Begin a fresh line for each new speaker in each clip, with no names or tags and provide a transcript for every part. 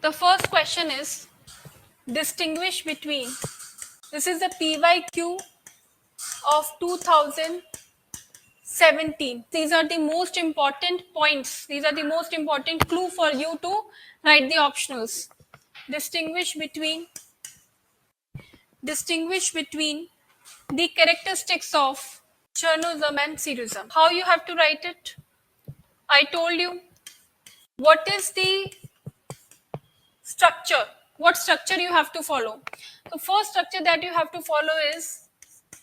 The first question is distinguish between. This is the PYQ of 2017. These are the most important points. These are the most important clue for you to write the optionals. Distinguish between distinguish between the characteristics of chernosum and serosum. How you have to write it? I told you. What is the structure? What structure you have to follow? The first structure that you have to follow is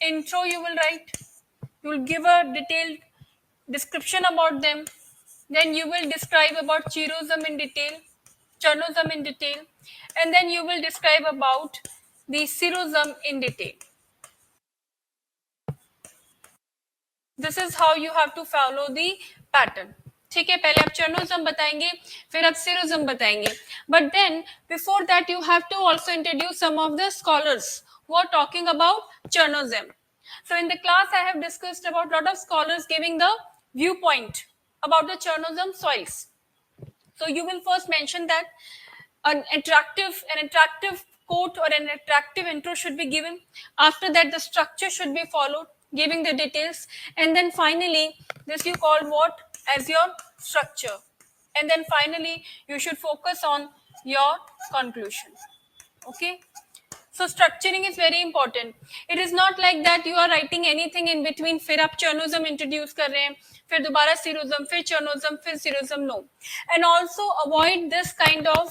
intro. You will write. You will give a detailed description about them. Then you will describe about cherosum in detail, chernosum in detail, and then you will describe about the serosum in detail. This is how you have to follow the pattern. ठीक है, पहले आप चर्नोजम बताएंगे, फिर आप serosum बताएंगे. But then before that you have to also introduce some of the scholars who are talking about chernosem. So in the class I have discussed about lot of scholars giving the viewpoint about the chernosem soils. So you will first mention that an attractive quote or an attractive intro should be given. After that, the structure should be followed, giving the details, and then finally, this you call what as your structure. And then finally, you should focus on your conclusion. Okay. So structuring is very important. It is not like that you are writing anything in between. फिर आप chernosum introduce कर रहे हैं, फिर दोबारा serosum, फिर chernosum, फिर serosum. No. And also avoid this kind of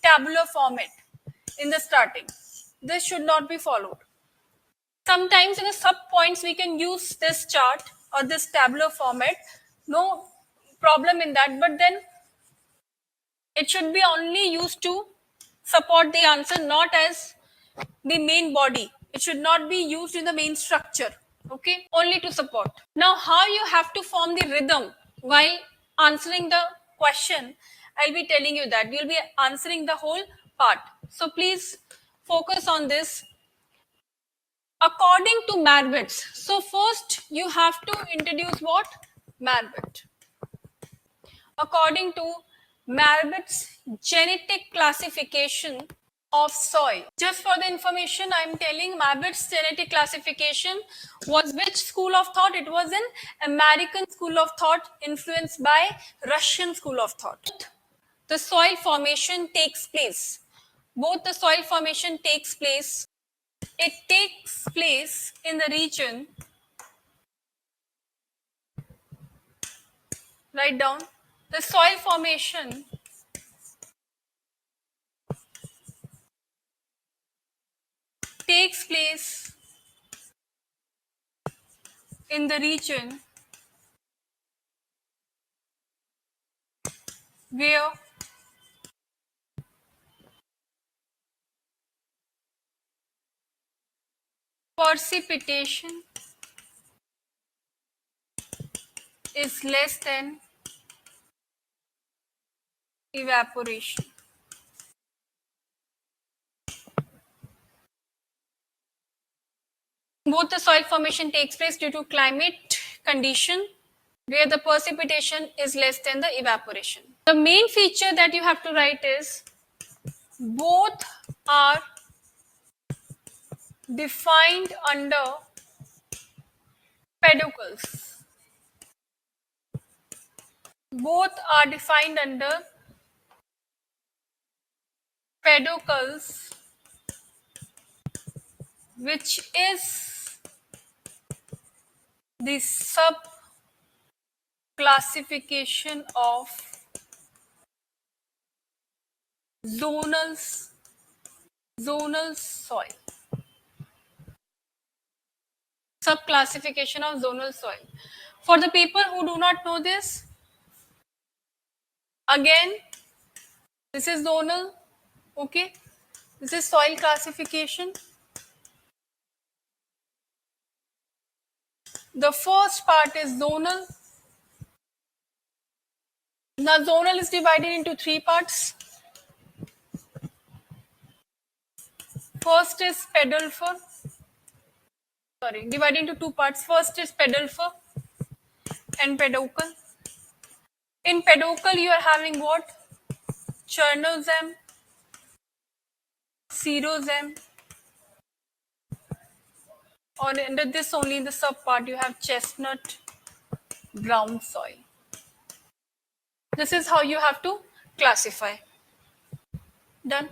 tabular format in the starting. This should not be followed. Sometimes in the sub points we can use this chart or this tabular format. No problem in that. But then it should be only used to support the answer, not as the main body. It should not be used in the main structure. Okay, only to support. Now, how you have to form the rhythm while answering the question, I'll be telling you that. We'll be answering the whole part. So please focus on this. According to Marwitz. So first you have to introduce what? Marwitz. According to Marwitz's genetic classification of soil. Just for the information, I am telling Marwitz's genetic classification was which school of thought? It was an American school of thought influenced by Russian school of thought. The soil formation takes place. Both the soil formation takes place. It takes place in the region. Write down. The soil formation takes place in the region where precipitation is less than evaporation. Both the soil formation takes place due to climate condition where the precipitation is less than the evaporation. The main feature that you have to write is both are defined under pedicles. Both are defined under pedicles, which is the sub classification of zonal soil. Sub classification of zonal soil. For the people who do not know this, again, this is zonal. Okay, this is soil classification. The first part is zonal. Now, zonal is divided into three parts. First is pedal-fur. Sorry, divided into two parts. First is pedal-fur and peduncle. In peduncle, you are having what? Chernozem, Xerozem, or under this only in the sub part you have chestnut, brown soil. This is how you have to classify. Done.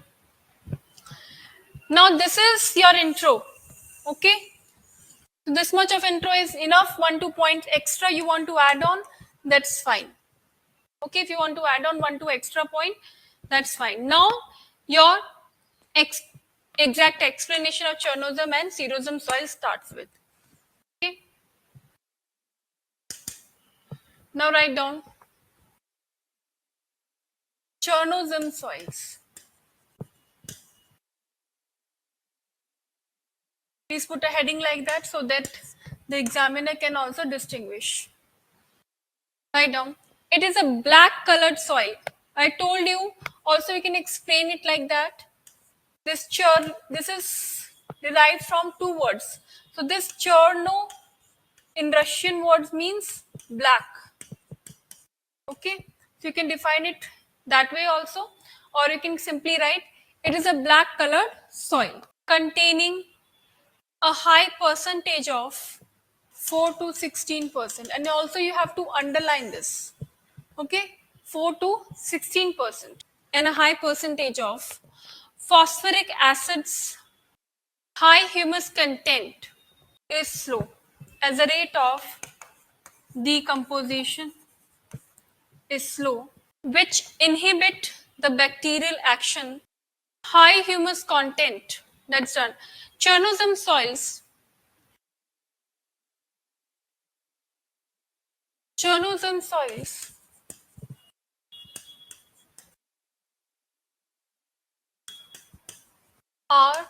Now this is your intro. Okay. So this much of intro is enough. 1-2 points extra you want to add on, that's fine. Okay, if you want to add on 1-2 extra point, that's fine. Now your ex- exact explanation of Chernozem and Xerozem soil starts with. Okay. Now write down Chernozem soils. Please put a heading like that so that the examiner can also distinguish. Write down. It is a black colored soil. I told you. Also, you can explain it like that. This is derived from two words. So this cherno in Russian words means black. Okay, so you can define it that way also, or you can simply write it is a black colored soil containing a high percentage of 4 to 16%, and also you have to underline this. Okay, 4 to 16%, and a high percentage of phosphoric acids. High humus content is slow as a rate of decomposition is slow, which inhibit the bacterial action. High humus content, that's done. Chernozem soils. Chernozem soils are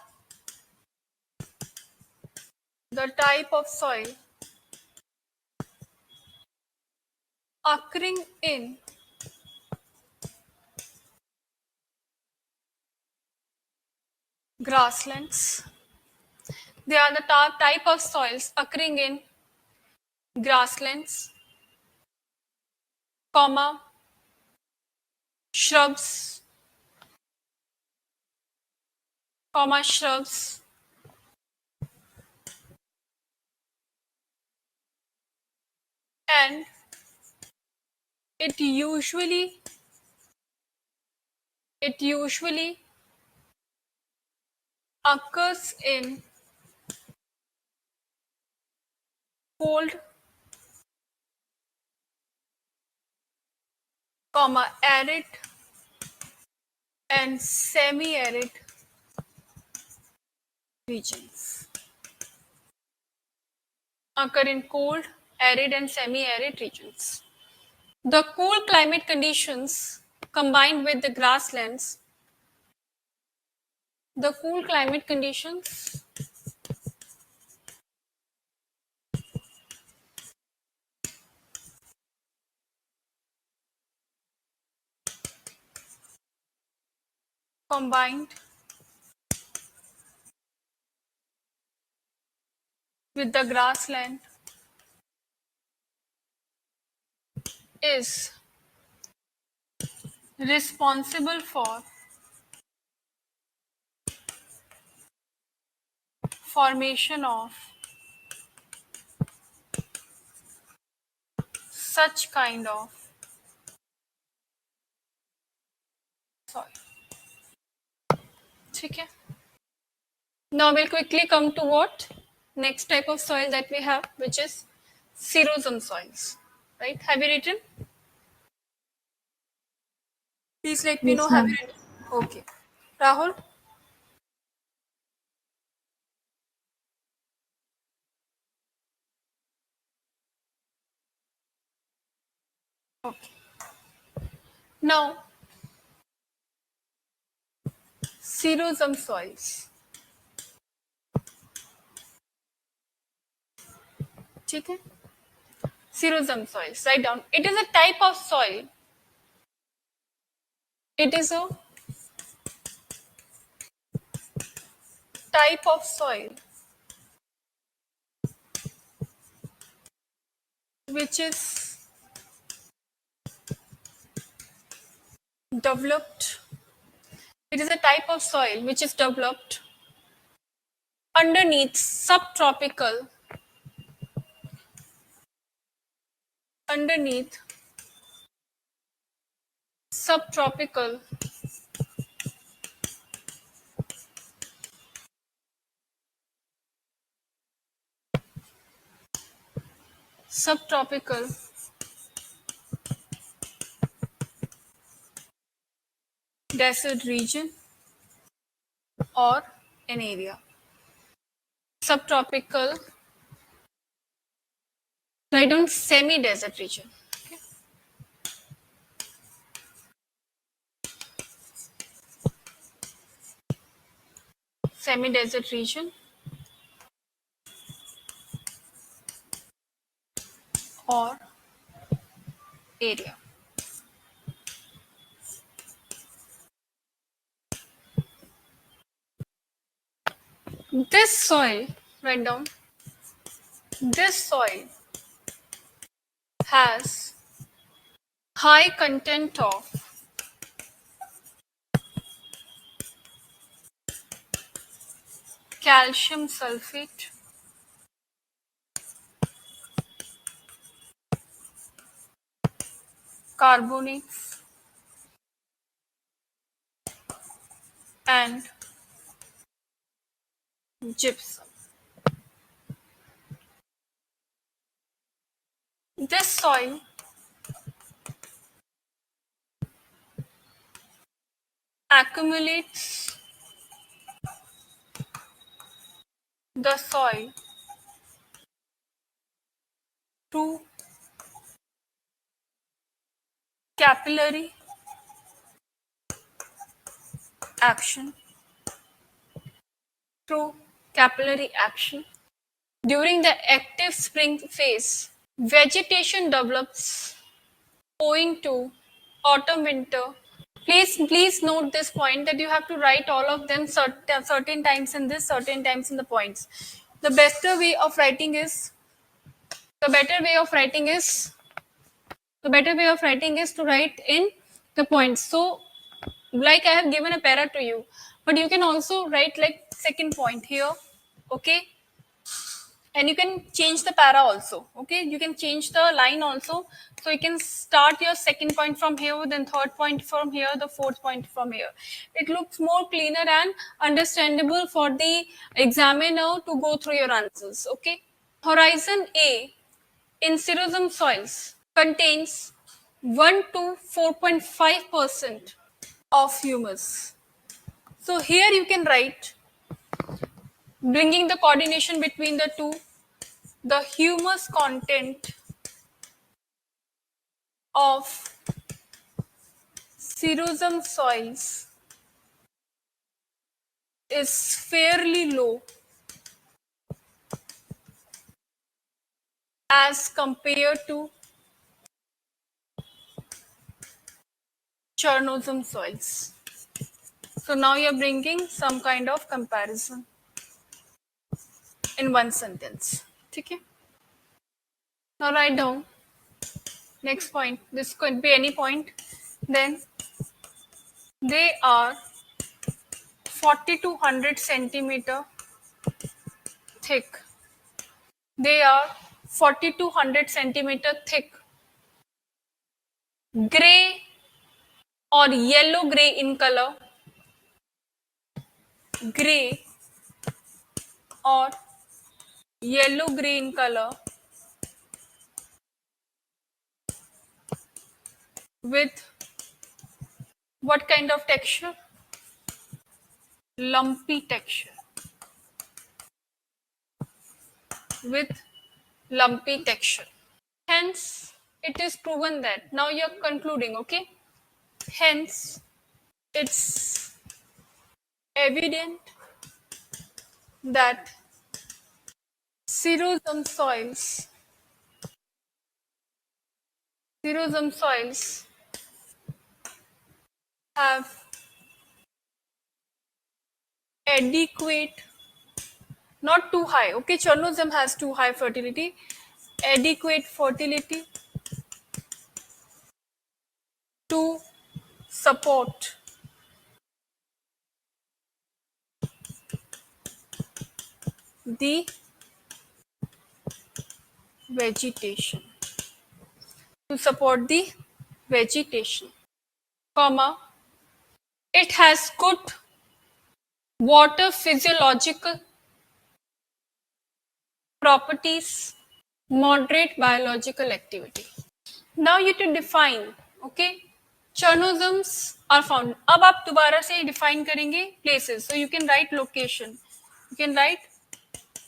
the type of soil occurring in grasslands. They are the type of soils occurring in grasslands, comma, shrubs, comma, shrubs, and it usually occurs in cold, comma, arid and semi-arid regions. Occur in cold, arid and semi-arid regions. The cool climate conditions combined with the grasslands, the cool climate conditions combined with the grassland is responsible for formation of such kind of soil. Okay. Now we'll quickly come to what next type of soil that we have, which is xerosum soils. Right? Have you written? Please let me know.
Yes,
Have you
ma'am.
written? Okay. Rahul? Okay. Now, xerosum soils. Okay. Xerosum soils. Write down. It is a type of soil. It is a type of soil which is developed It is a type of soil which is developed underneath underneath subtropical subtropical desert region or an area. Subtropical, write down semi-desert region. Okay. Semi-desert region or area. This soil, write down, this soil has high content of calcium sulfate, carbonates, and gypsum. This soil accumulates the soil through capillary action, through capillary action. During the active spring phase, vegetation develops owing to autumn winter. Please note this point that you have to write all of them certain times in this, certain times in the points. The better way of writing is the better way of writing is the better way of writing is to write in the points. So, like I have given a para to you, but you can also write like second point here, okay? And you can change the para also, okay? You can change the line also. So you can start your second point from here, then third point from here, the fourth point from here. It looks more cleaner and understandable for the examiner to go through your answers, okay? Horizon A in xerism soils contains 1 to 4.5% of humus. So here you can write, bringing the coordination between the two, the humus content of xerism soils is fairly low as compared to Chernozem soils. So now you're bringing some kind of comparison in one sentence. Okay? Now write down next point. This could be any point. Then they are 40 to 100 centimeter thick. They are 40 to 100 centimeter thick, gray or yellow gray in color, gray or yellow gray in color, with what kind of texture? Lumpy texture. With lumpy texture. Hence, it is proven that. Now you're concluding, okay? Hence, it's evident that xerism soils, xerism soils have adequate, not too high, okay? Chernozem has too high fertility, adequate fertility to support the vegetation. To support the vegetation, comma, it has good water physiological properties, moderate biological activity. Now you to define, okay? Chernosms are found. अब आप दोबारा से define करेंगे places. So you can write location. You can write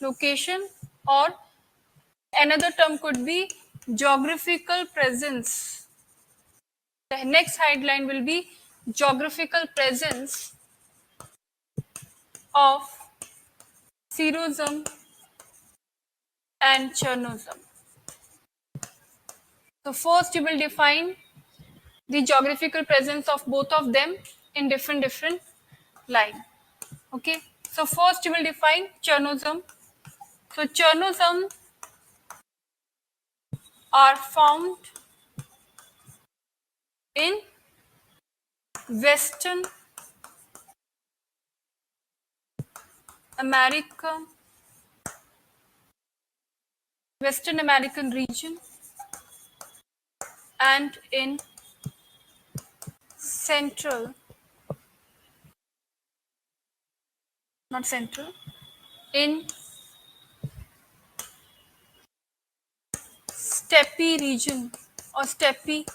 location, or another term could be geographical presence. The next headline will be geographical presence of xerism and chernosm. So first you will define the geographical presence of both of them in different line. Okay. So first you will define chernosm. So chernosm are found in Western America, Western American region, and in central, not central, in steppe region or steppe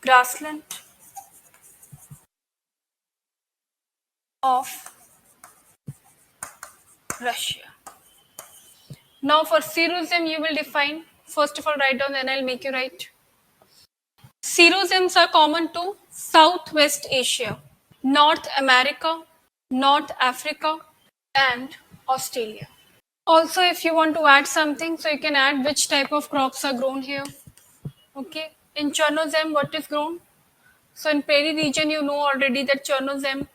grassland of Russia. Now for xerism you will define, first of all write down, then I'll make you write. Xerosms are common to Southwest Asia, North America, North Africa, and Australia. Also, if you want to add something, so you can add which type of crops are grown here. Okay. In Chernosem, what is grown? So in prairie region, you know already that Chernosem,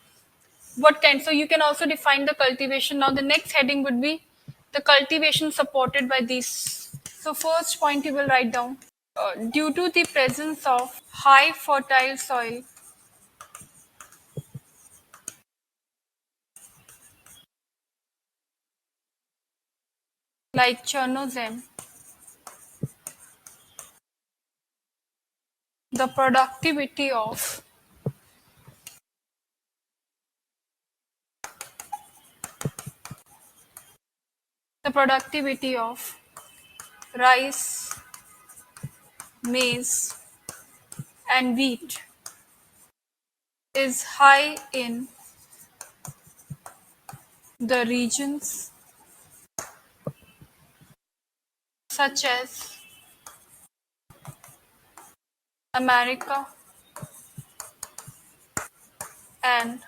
what kind. So you can also define the cultivation. Now the next heading would be the cultivation supported by these. So first point you will write down. Due to the presence of high fertile soil, like Chernosem, the productivity of rice, maize, and wheat is high in the regions such as America and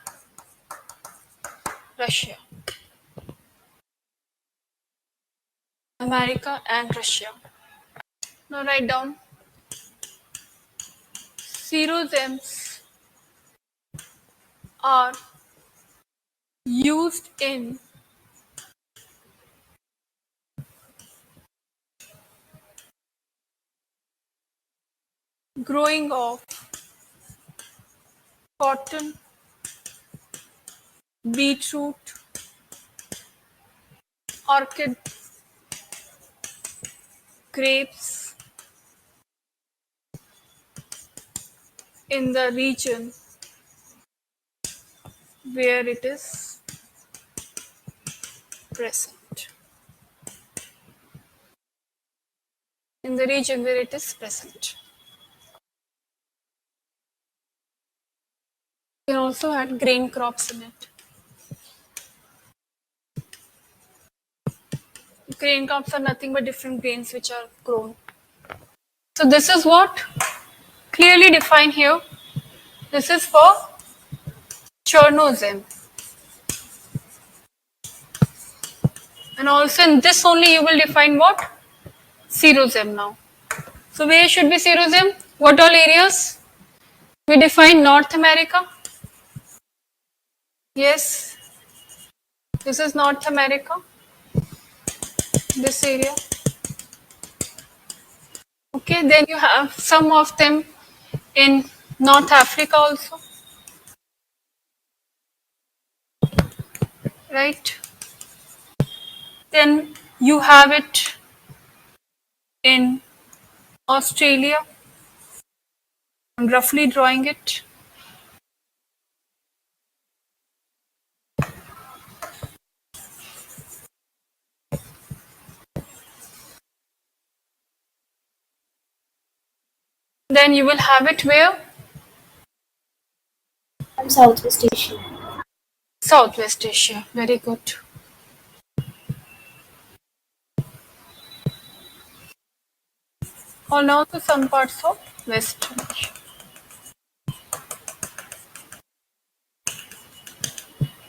Russia. America and Russia. Now write down xerisms are used in growing of cotton, beetroot, orchid, grapes in the region where it is present. In the region where it is present. You can also add grain crops in it. Grain crops are nothing but different grains which are grown. So this is what clearly defined here. This is for Chernosem. And also in this only you will define what? Xerosem now. So where should be xerosem? What all areas? We define North America. Yes. This is North America. This area. Okay, then you have some of them in North Africa also. right? Then you have it in Australia. I'm roughly drawing it. Then you will have it where?
From Southwest Asia.
Southwest Asia. Very good. Or now to some parts of Western Asia.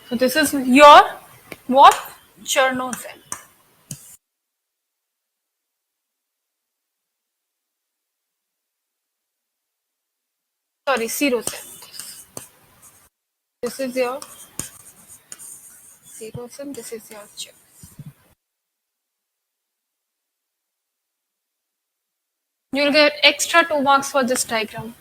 So this is your what? Chernozem. Sorry, Serozem. This is your Serozem. This is your Chernozem. You'll get extra 2 marks for this diagram.